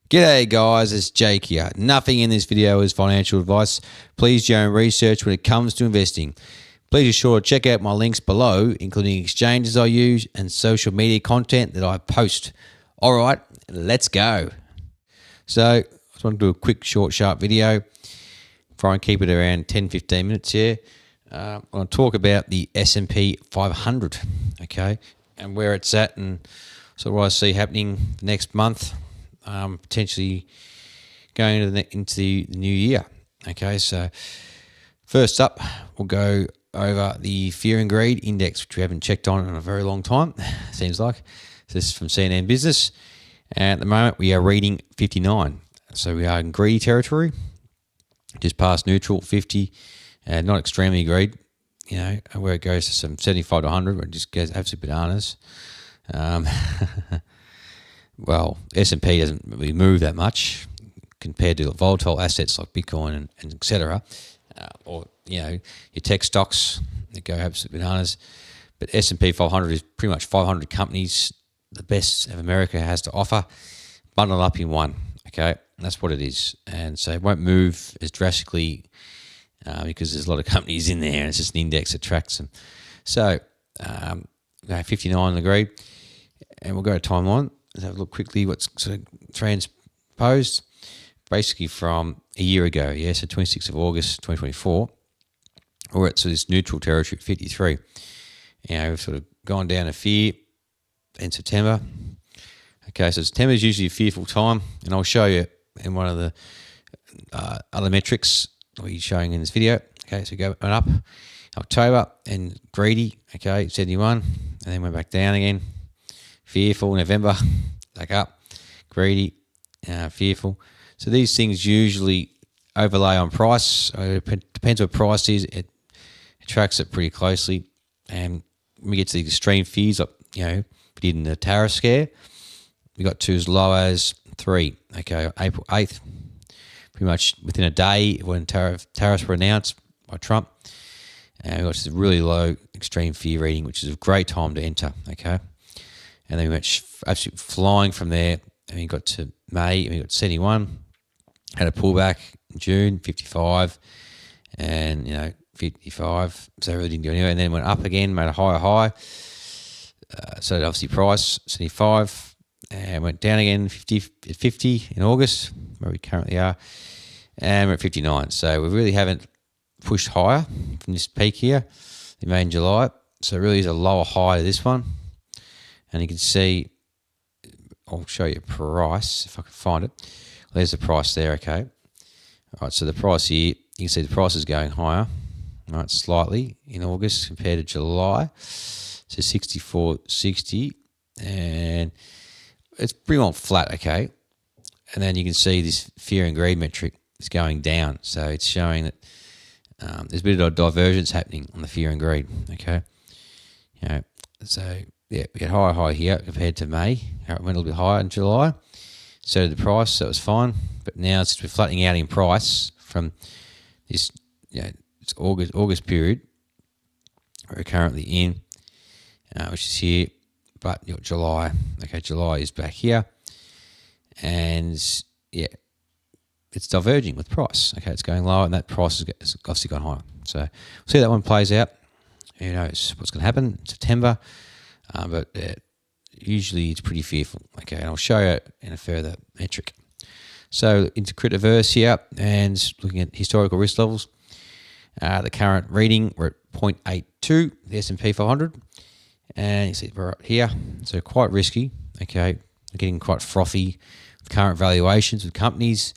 G'day guys, it's Jake here. Nothing in this video is financial advice. Please do your own research when it comes to investing. Please be sure to check out my links below, including exchanges I use and social media content that I post. All right, let's go. So I just want to do a quick, short, sharp video. Try and keep it around 10-15 minutes here. I want to talk about the S&P 500, okay, and where it's at and sort of what I see happening the next month. Potentially going into the new year. Okay, so first up, we'll go over the Fear and Greed Index, which we haven't checked on in a very long time, seems like. So this is from CNN Business. And at the moment, we are reading 59. So we are in greedy territory, just past neutral, 50, and not extremely greed, you know, where it goes to some 75 to 100, where it just goes absolutely bananas. Well, S&P doesn't really move that much compared to volatile assets like Bitcoin and et cetera, or, you know, your tech stocks that go absolutely bananas. But S&P 500 is pretty much 500 companies, the best of America has to offer, bundled up in one, okay? That's what it is. And so it won't move as drastically because there's a lot of companies in there and it's just an index that tracks them. So, 59 agreed. And we'll go to timeline. Let's have a look quickly what's sort of transposed. Basically from a year ago, yeah, so 26th of August 2024, we're at this neutral territory at 53. You know, we've sort of gone down to fear in September. Okay, so September is usually a fearful time, and I'll show you in one of the other metrics that we're showing in this video. Okay, so go up October and greedy, okay, 71, and then went back down again. Fearful, November, back up, greedy, fearful. So these things usually overlay on price. It depends what price is. It tracks it pretty closely. And when we get to the extreme fears, like, you know, we did in the tariff scare, we got to as low as 3. Okay, April 8th, pretty much within a day when tariffs were announced by Trump. And we got to this really low extreme fear reading, which is a great time to enter, okay? And then we went absolutely flying from there. And we got to May, and we got 71. Had a pullback in June, 55, and, you know, 55. So it really didn't go anywhere. And then went up again, made a higher high. So obviously price, 75. And went down again, 50 in August, where we currently are. And we're at 59. So we really haven't pushed higher from this peak here in May and July. So it really is a lower high to this one. And you can see, I'll show you price if I can find it. Well, there's the price there, okay. All right, so the price here, you can see the price is going higher, all right, slightly in August compared to July. So 64.60, and it's pretty much flat, okay. And then you can see this fear and greed metric is going down. So it's showing that there's a bit of a divergence happening on the fear and greed, okay. You know, so yeah, we had high here compared to May. It went a little bit higher in July. So did the price, so it was fine. But now it's just flattening out in price from this, you know, this August period we're currently in, which is here. But you know, July, okay, July is back here, and yeah, it's diverging with price. Okay, it's going lower, and that price has obviously gone higher. So we'll see how that one plays out. Who knows what's going to happen in September? But usually it's pretty fearful. Okay, and I'll show you in a further metric. So into Critiverse here, and looking at historical risk levels, the current reading, we're at 0.82, the S&P 500, and you see we're right here, so quite risky. Okay, we're getting quite frothy with current valuations with companies,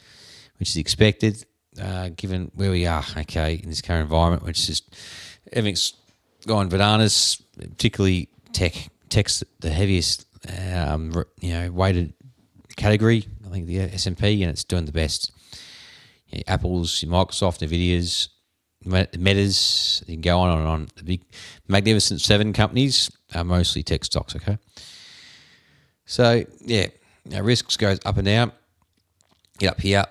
which is expected given where we are. Okay, in this current environment, which is just everything's gone bananas, particularly tech's the heaviest, you know, weighted category. I think the S&P, and it's doing the best. You know, Apple's, Microsoft, Nvidia's, Meta's. You can go on and on. The big, magnificent 7 companies are mostly tech stocks. Okay, so yeah, risks goes up and down. Get up here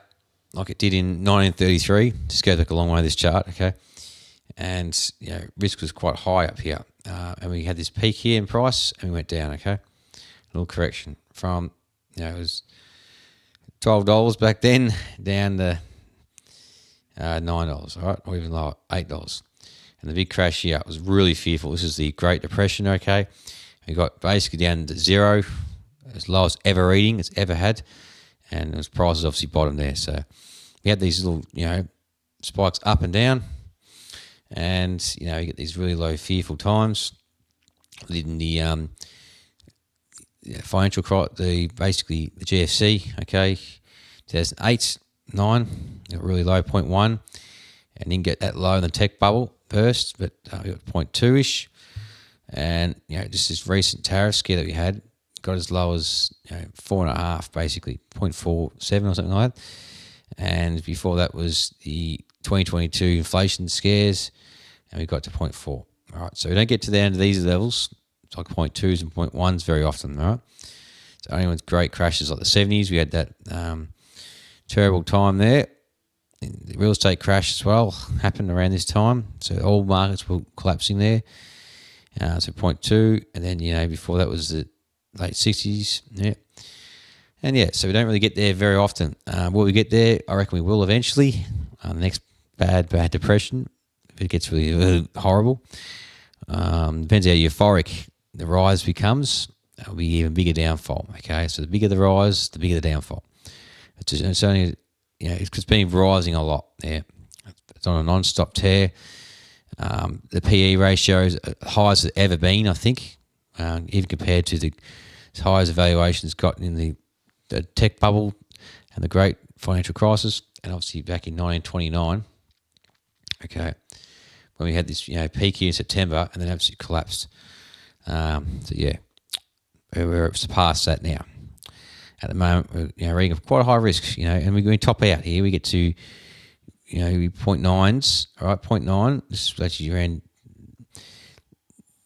like it did in 1933. Just goes back a long way. This chart. Okay. And, you know, risk was quite high up here. And we had this peak here in price, and we went down, okay? A little correction from, you know, it was $12 back then, down to $9, all right, or even lower, $8. And the big crash here was really fearful. This is the Great Depression, okay? We got basically down to zero, as low as ever reading it's ever had, and those prices obviously bottomed there. So we had these little, spikes up and down, and you get these really low, fearful times. In the financial crisis, basically the GFC, okay, 2008, 9, got really low, 0.1, and didn't get that low in the tech bubble first, but we got 0.2-ish, and just this recent tariff scare that we had got as low as 4.5, basically 0.47 or something like that. And before that was the 2022 inflation scares, and we got to 0.4. All right, so we don't get to the end of these levels. It's like 0.2s and 0.1s very often, all right? So only with great crashes like the 70s, we had that terrible time there. The real estate crash as well happened around this time. So all markets were collapsing there. So 0.2, and then, before that was the late 60s, yeah. And so we don't really get there very often. Will we get there? I reckon we will eventually. The next bad depression, if it gets really, really horrible. Depends how euphoric the rise becomes. It'll be even bigger downfall. Okay, so the bigger the rise, the bigger the downfall. It's only, it's been rising a lot. Yeah, it's on a non-stop tear. The PE ratio is high as it's ever been, I think, even compared to the as high as evaluations gotten in the tech bubble and the great financial crisis, and obviously back in 1929. Okay, when we had this peak here in September and then absolutely collapsed. We're past that now. At the moment, we're reading quite a high risk, and we're going to top out here. We get to 0.9s, all right, 0.9. This is actually around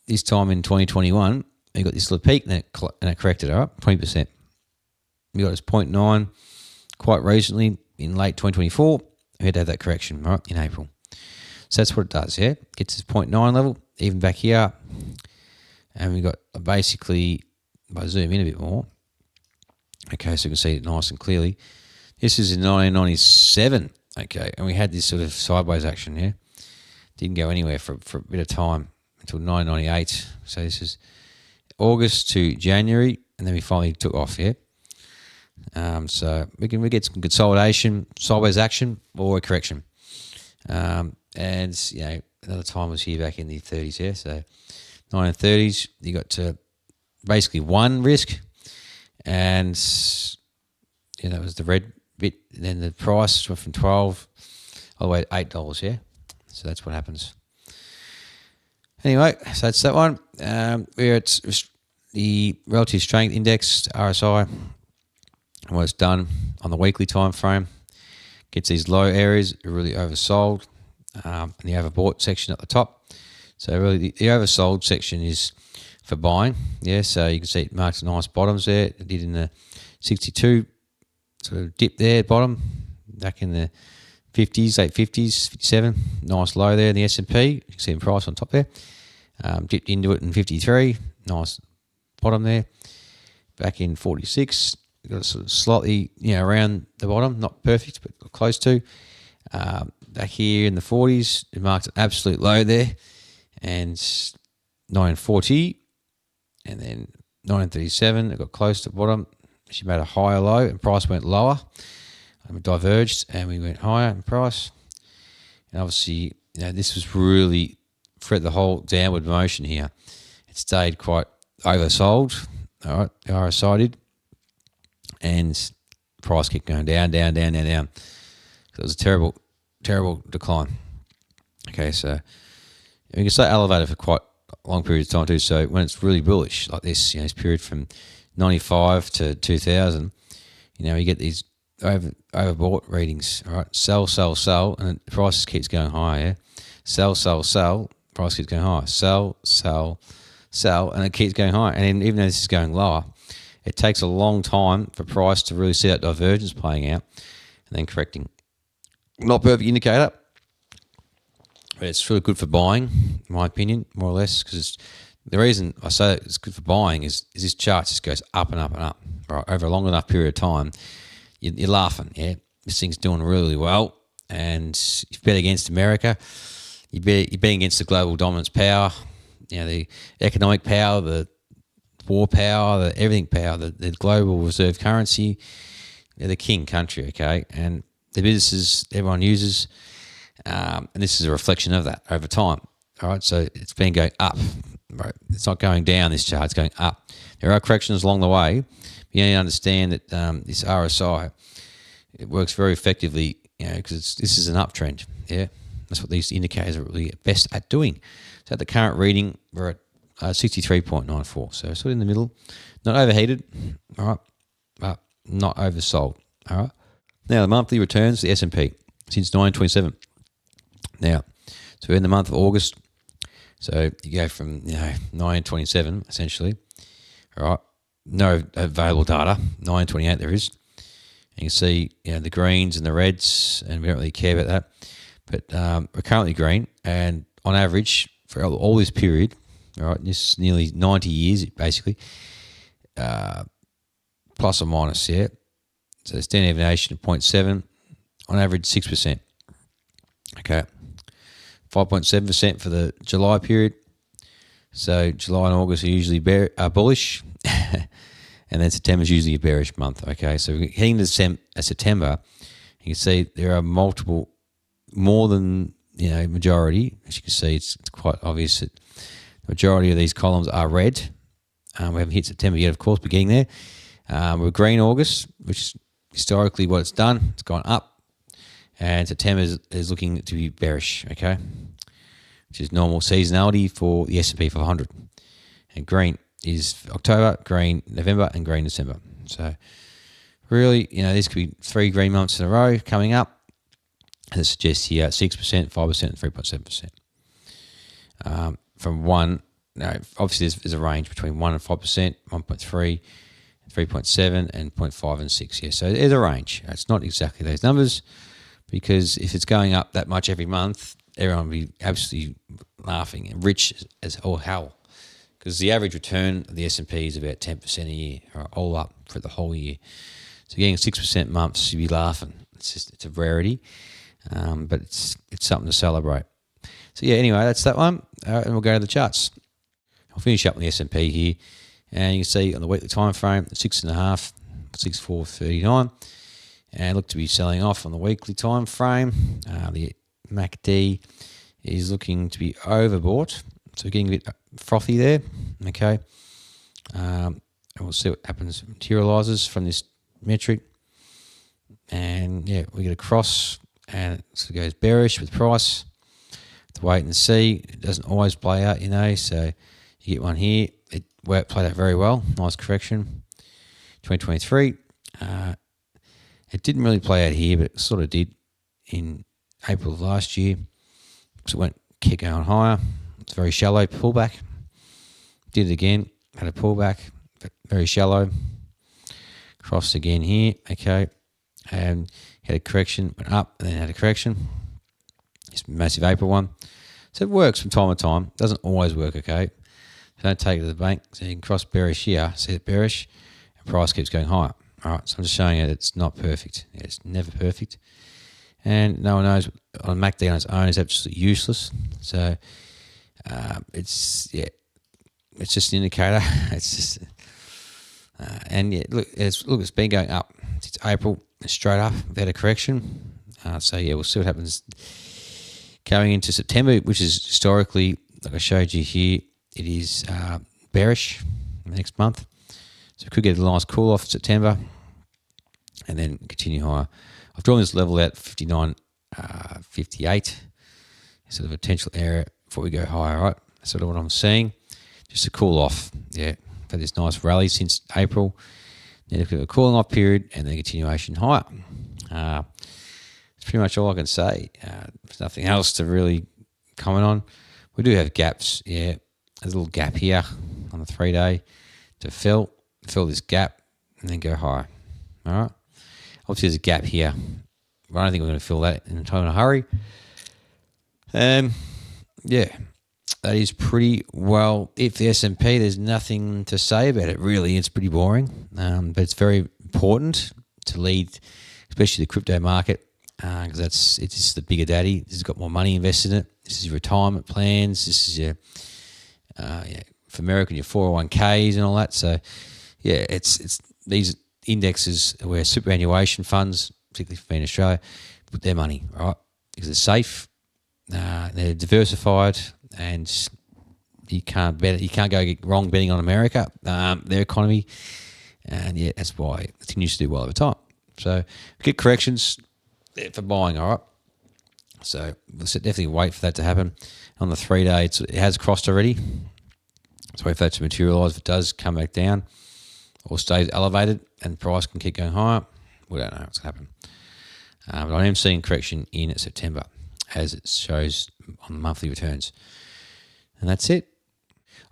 this time in 2021. We got this little peak and it corrected, all right, 20%. We got this 0.9 quite recently in late 2024. We had to have that correction, right, in April. So that's what it does, yeah. Gets this 0.9 level, even back here. And we got basically, if I zoom in a bit more, okay, so you can see it nice and clearly. This is in 1997, okay, and we had this sort of sideways action here. Didn't go anywhere for a bit of time until 1998. So this is August to January, and then we finally took off here. So we get some consolidation, sideways action, or a correction. And another time was here back in the 30s here. So 1930s, you got to basically one risk, and that was the red bit. And then the price went from 12 all the way to $8. Yeah, so that's what happens. Anyway, so that's that one. We're at the relative strength index, RSI, and what it's done on the weekly time frame. Gets these low areas really oversold, and the overbought section at the top. So really the oversold section is for buying. Yeah, so you can see it marks nice bottoms there. It did in the 62, sort of dip there, bottom, back in the 50s, late 50s, 57. Nice low there in the S&P. You can see the price on top there. Dipped into it in 53. Nice bottom there. Back in 46. Got it sort of slightly, around the bottom. Not perfect, but close to. Back here in the 40s, it marked an absolute low there. And 940. And then 1937, it got close to the bottom. She made a higher low and price went lower. And we diverged and we went higher in price. And obviously, this was really throughout the whole downward motion here. It stayed quite oversold. All right, the RSI did. And price kept going down. So it was a terrible, terrible decline. Okay, so we can stay elevated for quite a long period of time too. So when it's really bullish like this, this period from 95 to 2000, you get these overbought readings. All right, sell, and the price keeps going higher. Yeah? Sell, price keeps going higher. Sell, and it keeps going higher. And even though this is going lower, it takes a long time for price to really see that divergence playing out and then correcting. Not a perfect indicator, but it's really good for buying, in my opinion, more or less, because the reason I say that it's good for buying is this chart just goes up and up and up, right, over a long enough period of time. you're laughing. Yeah, this thing's doing really well, and you bet against America. You bet against the global dominance power. The economic power, the war power, the everything power, the global reserve currency. They're the king country, okay, and the businesses everyone uses, and this is a reflection of that over time. All right, so it's been going up. Right, it's not going down. This chart, it's going up. There are corrections along the way. But you need to understand that this RSI, it works very effectively, because this is an uptrend. Yeah, that's what these indicators are really best at doing. So at the current reading, we're at 63.94. So sort of in the middle, not overheated. All right, but not oversold. All right. Now the monthly returns, the S&P since 1927. Now, so we're in the month of August. So you go from 1927 essentially. All right. No available data. 1928 there is. And you see the greens and the reds, and we don't really care about that. But we're currently green, and on average for all this period, all right, this is nearly 90 years basically, plus or minus, yeah. So standard deviation of 0.7, on average 6%. Okay. 5.7% for the July period. So July and August are usually bullish, and then September is usually a bearish month. Okay, so heading to September, you can see there are multiple, more than majority. As you can see, it's quite obvious that the majority of these columns are red. We haven't hit September yet, of course, but getting there. We're green August, which is historically what it's done. It's gone up, and September is looking to be bearish. Okay, which is normal seasonality for the S&P 500. And green is October, green November, and green December. So really, these could be 3 green months in a row coming up. And it suggests here 6%, 5%, and 3.7%. From 1, obviously there's a range between 1 and 5%, 1.3, 3.7, and 0.5 and 6. Yeah, so there's a range. It's not exactly those numbers, because if it's going up that much every month, everyone will be absolutely laughing and rich as all hell, because the average return of the S&P is about 10% a year, all up for the whole year. So getting 6% months, you'd be laughing. It's a rarity, but it's something to celebrate. So yeah, anyway, that's that one, and we'll go to the charts. I'll finish up on the S&P here, and you can see on the weekly time frame, 6.5, 6439, and look to be selling off on the weekly time frame. The MACD is looking to be overbought, so getting a bit frothy there. Okay, and we'll see what happens, materializes from this metric. And yeah, we get a cross, and it sort of goes bearish with price. To wait and see. It doesn't always play out, so you get one here. It played out very well. Nice correction. 2023. It didn't really play out here, but it sort of did in April of last year. So it kept going higher. It's very shallow pullback. Did it again. Had a pullback, but very shallow. Crossed again here. Okay. And had a correction, went up, and then had a correction. This massive April one. So it works from time to time. Doesn't always work, okay? So don't take it to the bank. So you can cross bearish here, see it bearish, and price keeps going higher. All right, so I'm just showing you that it's not perfect. It's never perfect. And no one knows, on MACD on its own is absolutely useless. So it's just an indicator. It's just, and yeah, it's been going up since April. It's straight up. We've had a correction. So yeah, we'll see what happens going into September, which is historically, like I showed you here, it is bearish next month. So we could get a nice cool off in September and then continue higher. I've drawn this level at 59.58, sort of a potential area before we go higher, right? That's sort of what I'm seeing. Just a cool off. Yeah, had this nice rally since April. Then look at a cooling off period and then continuation higher. That's pretty much all I can say. There's nothing else to really comment on. We do have gaps. Yeah, there's a little gap here on the 3-day to fill this gap and then go higher. All right. Obviously, there's a gap here. But I don't think we're going to fill that in a hurry. Yeah, that is pretty well it for the S&P. There's nothing to say about it, really. It's pretty boring, but it's very important to lead, especially the crypto market, because it's just the bigger daddy. This has got more money invested in it. This is your retirement plans. This is your for American, your 401ks and all that. So yeah, it's these indexes where superannuation funds, particularly for me in Australia, put their money, right? Because they're safe, they're diversified, and you can't go get wrong betting on America, their economy, and yeah, that's why it continues to do well over time. So get corrections for buying, all right? So we'll definitely wait for that to happen. On the 3-day, it has crossed already. So wait for that to materialise. If it does come back down or stays elevated and price can keep going higher, we don't know what's going to happen. But I am seeing correction in September, as it shows on the monthly returns. And that's it.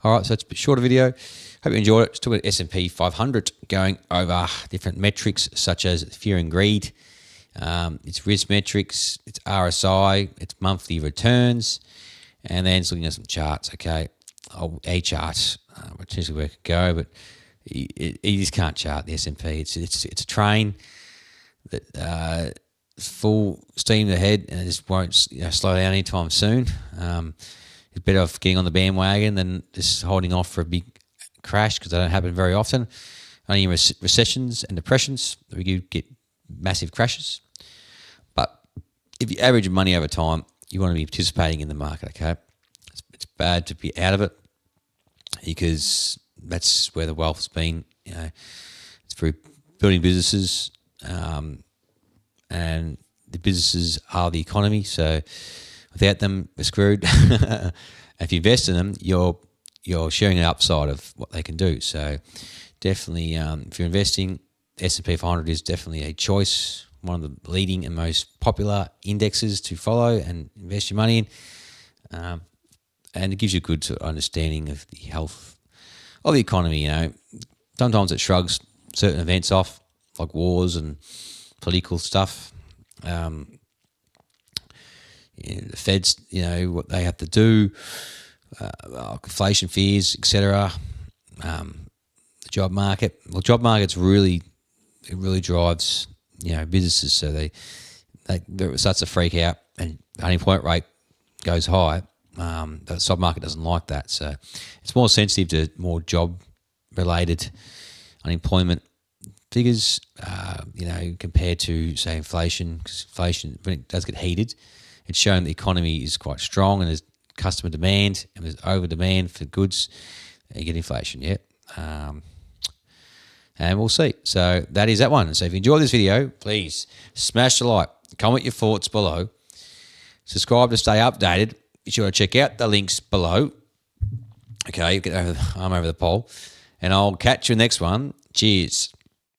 All right, so it's a bit shorter video. Hope you enjoyed it. Still got S&P 500 going over different metrics such as fear and greed. It's risk metrics, it's RSI, it's monthly returns, and then it's looking at some charts, okay? A chart, potentially where it could go, but you just can't chart the S&P. It's a train that full steam ahead, and it just won't slow down anytime soon. It's better off getting on the bandwagon than just holding off for a big crash, because they don't happen very often. Only in recessions and depressions that we get massive crashes. But if you average your money over time, you want to be participating in the market, okay? It's bad to be out of it, because that's where the wealth has been. It's through building businesses, and the businesses are the economy. So without them, we're screwed. If you invest in them, you're sharing an upside of what they can do. So definitely, if you're investing, S&P 500 is definitely a choice, one of the leading and most popular indexes to follow and invest your money in. And it gives you a good sort of understanding of the health of the economy. Sometimes it shrugs certain events off, like wars and political stuff. The Feds, what they have to do, inflation fears, etc. The job market. Well, job market's really drives businesses. So they starts to freak out, and the unemployment rate goes high. The stock market doesn't like that, so it's more sensitive to more job-related unemployment figures, compared to, say, inflation. Because inflation, when it does get heated, it's shown the economy is quite strong and there's customer demand and there's over-demand for goods, and you get inflation, and we'll see. So that is that one. So if you enjoyed this video, please smash the like, comment your thoughts below, subscribe to stay updated. Be sure to check out the links below. Okay, I'm over the poll. And I'll catch you next one. Cheers.